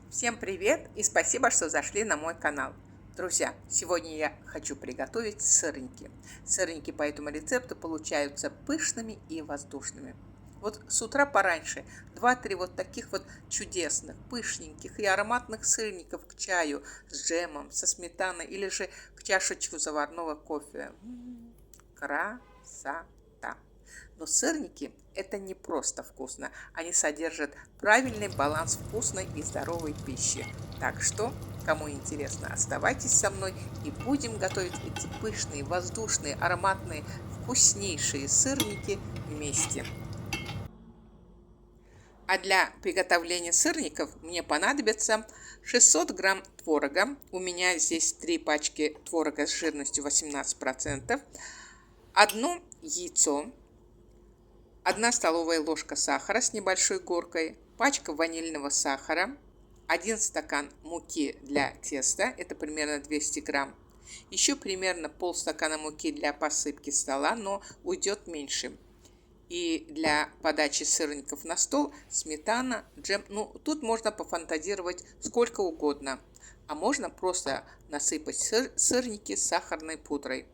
Всем привет и спасибо, что зашли на мой канал. Друзья, сегодня я хочу приготовить сырники. Сырники по этому рецепту получаются пышными и воздушными. Вот с утра пораньше 2-3 вот таких вот чудесных, пышненьких и ароматных сырников к чаю с джемом, со сметаной или же к чашечку заварного кофе. Красота! Но сырники – это не просто вкусно, они содержат правильный баланс вкусной и здоровой пищи. Так что, кому интересно, оставайтесь со мной и будем готовить эти пышные, воздушные, ароматные, вкуснейшие сырники вместе. А для приготовления сырников мне понадобится 600 грамм творога. У меня здесь 3 пачки творога с жирностью 18%, одно яйцо, 1 столовая ложка сахара с небольшой горкой, пачка ванильного сахара, 1 стакан муки для теста, это примерно 200 грамм, еще примерно полстакана муки для посыпки стола, но уйдет меньше. И для подачи сырников на стол сметана, джем, тут можно пофантазировать сколько угодно, а можно просто насыпать сырники с сахарной пудрой.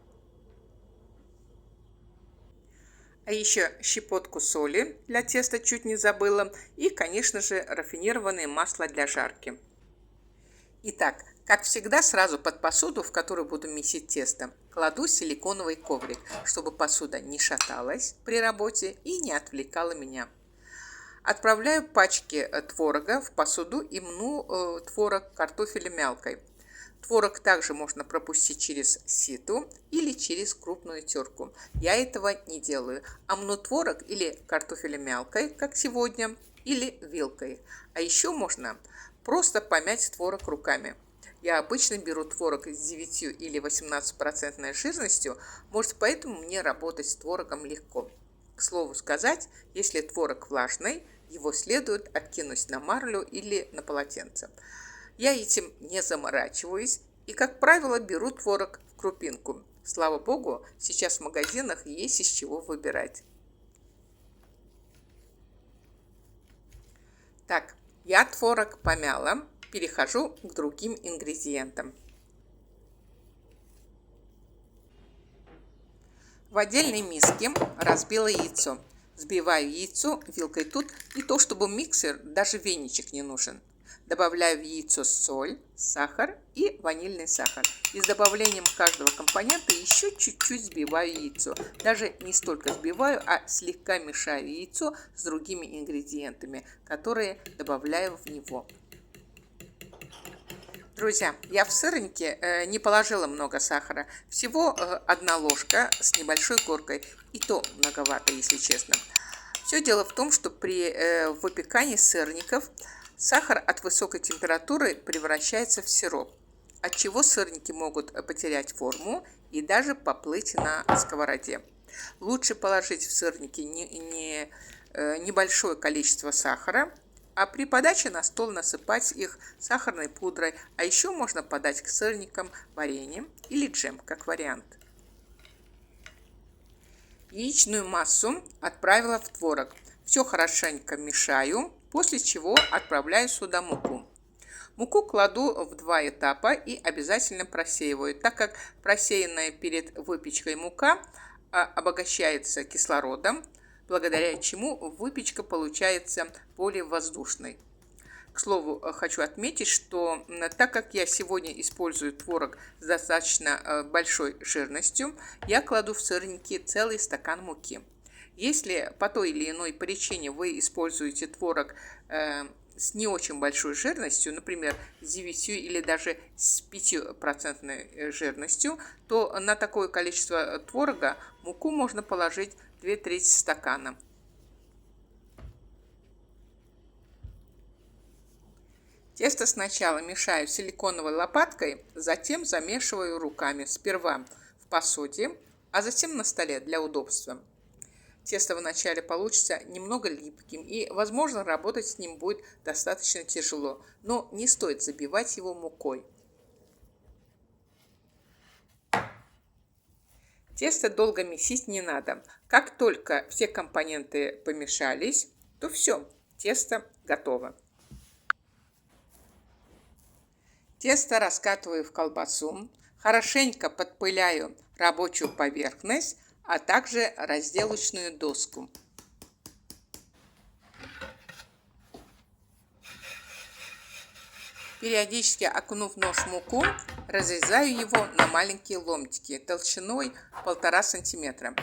А еще щепотку соли для теста чуть не забыла. И, конечно же, рафинированное масло для жарки. Итак, как всегда, сразу под посуду, в которую буду месить тесто, кладу силиконовый коврик, чтобы посуда не шаталась при работе и не отвлекала меня. Отправляю пачки творога в посуду и мну творог картофеля мялкой. Творог также можно пропустить через сито или через крупную терку. Я этого не делаю, а мну творог или картофеля мялкой, как сегодня, или вилкой. А еще можно просто помять творог руками. Я обычно беру творог с 9 или 18% жирностью, может, поэтому мне работать с творогом легко. К слову сказать, если творог влажный, его следует откинуть на марлю или на полотенце. Я этим не заморачиваюсь и, как правило, беру творог в крупинку. Слава богу, сейчас в магазинах есть из чего выбирать. Так, я творог помяла, перехожу к другим ингредиентам. В отдельной миске разбила яйцо. Взбиваю яйцо вилкой. Тут не то чтобы миксер, даже веничек не нужен. Добавляю в яйцо соль, сахар и ванильный сахар. И с добавлением каждого компонента еще чуть-чуть взбиваю яйцо. Даже не столько взбиваю, а слегка мешаю яйцо с другими ингредиентами, которые добавляю в него. Друзья, я в сырнике не положила много сахара. Всего 1 ложка с небольшой горкой. И то многовато, если честно. Все дело в том, что при выпекании сырников сахар от высокой температуры превращается в сироп, от чего сырники могут потерять форму и даже поплыть на сковороде. Лучше положить в сырники небольшое количество сахара, а при подаче на стол насыпать их сахарной пудрой. А еще можно подать к сырникам варенье или джем, как вариант. Яичную массу отправила в творог. Все хорошенько мешаю, после чего отправляю сюда муку. Муку кладу в 2 этапа и обязательно просеиваю, так как просеянная перед выпечкой мука обогащается кислородом, благодаря чему выпечка получается более воздушной. К слову, хочу отметить, что так как я сегодня использую творог с достаточно большой жирностью, я кладу в сырники целый стакан муки. Если по той или иной причине вы используете творог с не очень большой жирностью, например, с 9 или даже с 5% жирностью, то на такое количество творога муку можно положить 2/3 стакана. Тесто сначала мешаю силиконовой лопаткой, затем замешиваю руками. Сперва в посуде, а затем на столе для удобства. Тесто вначале получится немного липким, и, возможно, работать с ним будет достаточно тяжело, но не стоит забивать его мукой. Тесто долго месить не надо. Как только все компоненты помешались, то все, тесто готово. Тесто раскатываю в колбасу, хорошенько подпыляю рабочую поверхность, а также разделочную доску. Периодически окунув нож в муку, разрезаю его на маленькие ломтики толщиной 1,5 сантиметра.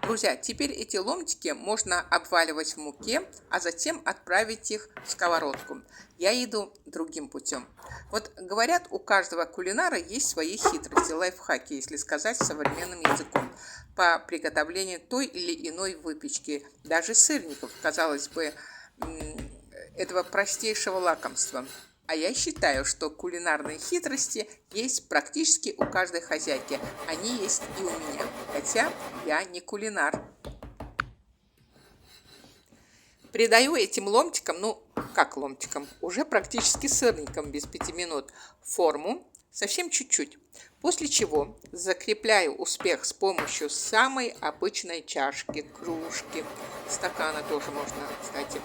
Друзья, теперь эти ломтики можно обваливать в муке, а затем отправить их в сковородку. Я иду другим путем. Вот говорят, у каждого кулинара есть свои хитрости, лайфхаки, если сказать современным языком, по приготовлению той или иной выпечки, даже сырников, казалось бы, этого простейшего лакомства. А я считаю, что кулинарные хитрости есть практически у каждой хозяйки. Они есть и у меня, хотя я не кулинар. Придаю этим ломтикам, ну как ломтикам, уже практически сырникам без 5 минут, форму, совсем чуть-чуть. После чего закрепляю успех с помощью самой обычной чашки, кружки, стакана тоже можно, кстати.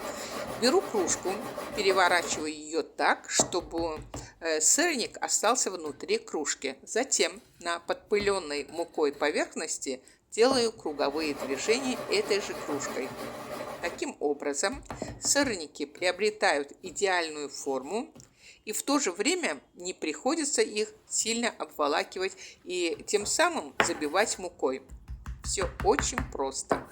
Беру кружку, переворачиваю ее так, чтобы сырник остался внутри кружки. Затем на подпыленной мукой поверхности делаю круговые движения этой же кружкой. Таким образом, сырники приобретают идеальную форму, и в то же время не приходится их сильно обволакивать и тем самым забивать мукой. Все очень просто.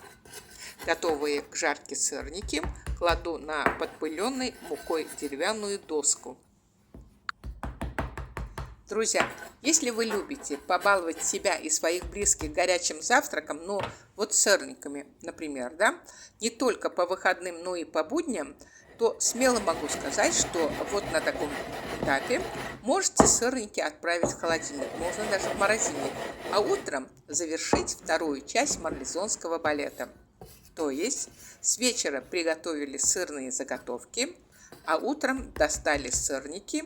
Готовые к жарке сырники кладу на подпыленной мукой деревянную доску. Друзья, если вы любите побаловать себя и своих близких горячим завтраком, ну вот сырниками, например, да, не только по выходным, но и по будням, то смело могу сказать, что вот на таком этапе можете сырники отправить в холодильник, можно даже в морозильник, а утром завершить вторую часть марлезонского балета. То есть с вечера приготовили сырные заготовки, а утром достали сырники,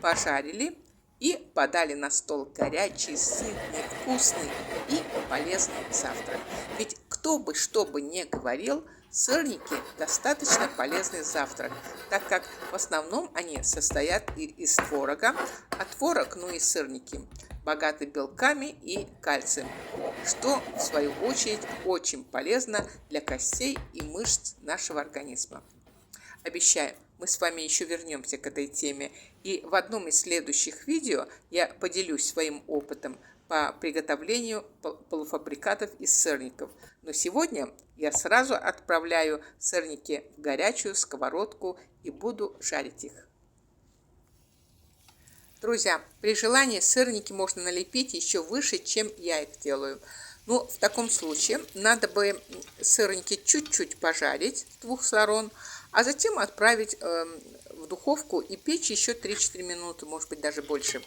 пожарили и подали на стол горячий, сытный, вкусный и полезный завтрак. Ведь кто бы что бы ни говорил, сырники достаточно полезный завтрак, так как в основном они состоят из творога, а творог, ну и сырники, богаты белками и кальцием, что в свою очередь очень полезно для костей и мышц нашего организма. Обещаю, мы с вами еще вернемся к этой теме, и в одном из следующих видео я поделюсь своим опытом по приготовлению полуфабрикатов из сырников. Но сегодня я сразу отправляю сырники в горячую сковородку и буду жарить их. Друзья, при желании сырники можно налепить еще выше, чем я их делаю. Но в таком случае надо бы сырники чуть-чуть пожарить с двух сторон, а затем отправить в духовку и печь еще 3-4 минуты, может быть даже больше.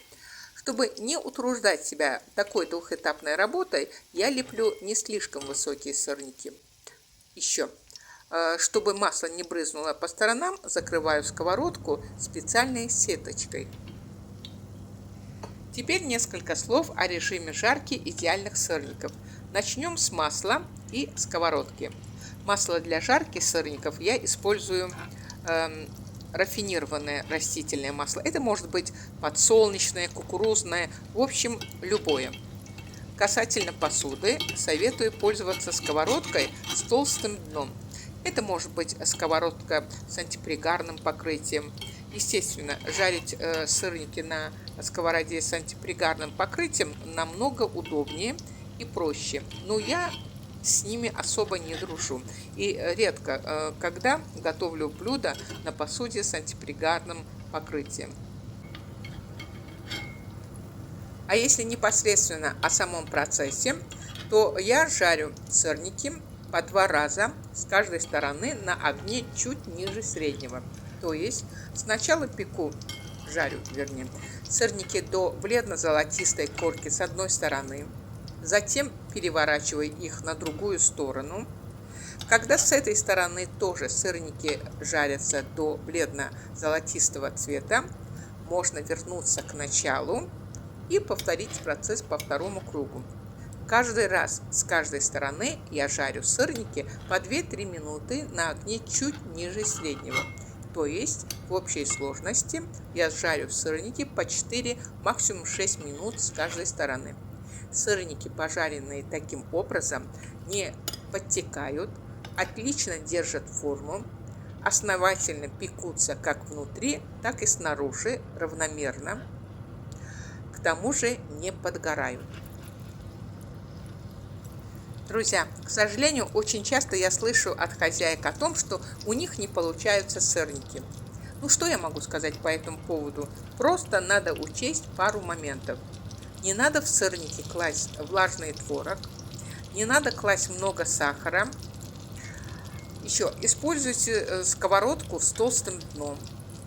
Чтобы не утруждать себя такой двухэтапной работой, я леплю не слишком высокие сырники. Еще, чтобы масло не брызнуло по сторонам, закрываю сковородку специальной сеточкой. Теперь несколько слов о режиме жарки идеальных сырников. Начнем с масла и сковородки. Масло для жарки сырников я использую рафинированное растительное масло. Это может быть подсолнечное, кукурузное, в общем, любое. Касательно посуды, советую пользоваться сковородкой с толстым дном. Это может быть сковородка с антипригарным покрытием. Естественно, жарить сырники на сковороде с антипригарным покрытием намного удобнее и проще. Но я с ними особо не дружу. И редко, когда готовлю блюдо на посуде с антипригарным покрытием. А если непосредственно о самом процессе, то я жарю сырники по 2 раза с каждой стороны на огне чуть ниже среднего. То есть сначала жарю сырники до бледно-золотистой корки с одной стороны, затем переворачиваю их на другую сторону. Когда с этой стороны тоже сырники жарятся до бледно-золотистого цвета, можно вернуться к началу и повторить процесс по второму кругу. Каждый раз с каждой стороны я жарю сырники по 2-3 минуты на огне чуть ниже среднего. То есть в общей сложности я жарю сырники по 4, максимум 6 минут с каждой стороны. Сырники, пожаренные таким образом, не подтекают, отлично держат форму, основательно пекутся как внутри, так и снаружи равномерно, к тому же не подгорают. Друзья, к сожалению, очень часто я слышу от хозяек о том, что у них не получаются сырники. Ну что я могу сказать по этому поводу? Просто надо учесть пару моментов. Не надо в сырники класть влажный творог, не надо класть много сахара. Еще используйте сковородку с толстым дном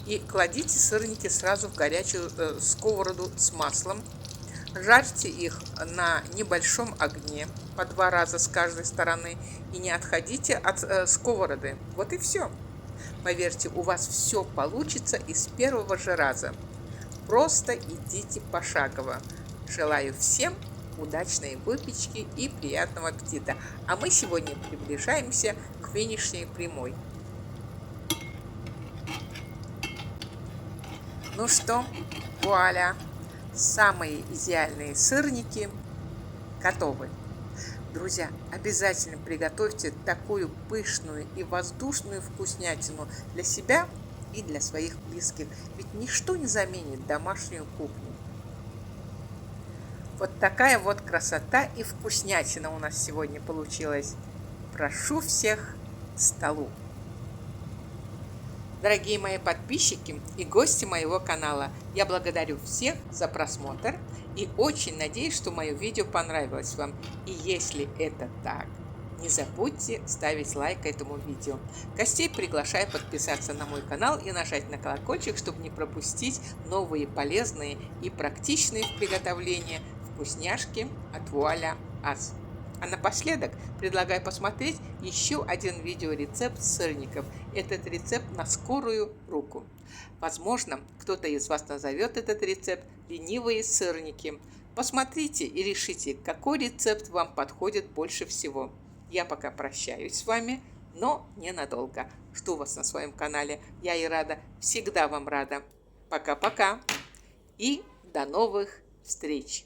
и кладите сырники сразу в горячую сковороду с маслом. Жарьте их на небольшом огне по 2 раза с каждой стороны и не отходите от сковороды. Вот и все. Поверьте, у вас все получится из первого же раза. Просто идите пошагово. Желаю всем удачной выпечки и приятного аппетита. А мы сегодня приближаемся к финишной прямой. Ну что, вуаля! Самые идеальные сырники готовы. Друзья, обязательно приготовьте такую пышную и воздушную вкуснятину для себя и для своих близких. Ведь ничто не заменит домашнюю кухню. Вот такая вот красота и вкуснятина у нас сегодня получилась. Прошу всех к столу. Дорогие мои подписчики и гости моего канала, я благодарю всех за просмотр и очень надеюсь, что мое видео понравилось вам. И если это так, не забудьте ставить лайк этому видео. Гостей приглашаю подписаться на мой канал и нажать на колокольчик, чтобы не пропустить новые полезные и практичные в приготовлении вкусняшки от Вуаля Ас. А напоследок предлагаю посмотреть еще один видеорецепт сырников. Этот рецепт на скорую руку. Возможно, кто-то из вас назовет этот рецепт «ленивые сырники». Посмотрите и решите, какой рецепт вам подходит больше всего. Я пока прощаюсь с вами, но ненадолго. Жду вас на своем канале. Я и рада, всегда вам рада. Пока-пока и до новых встреч!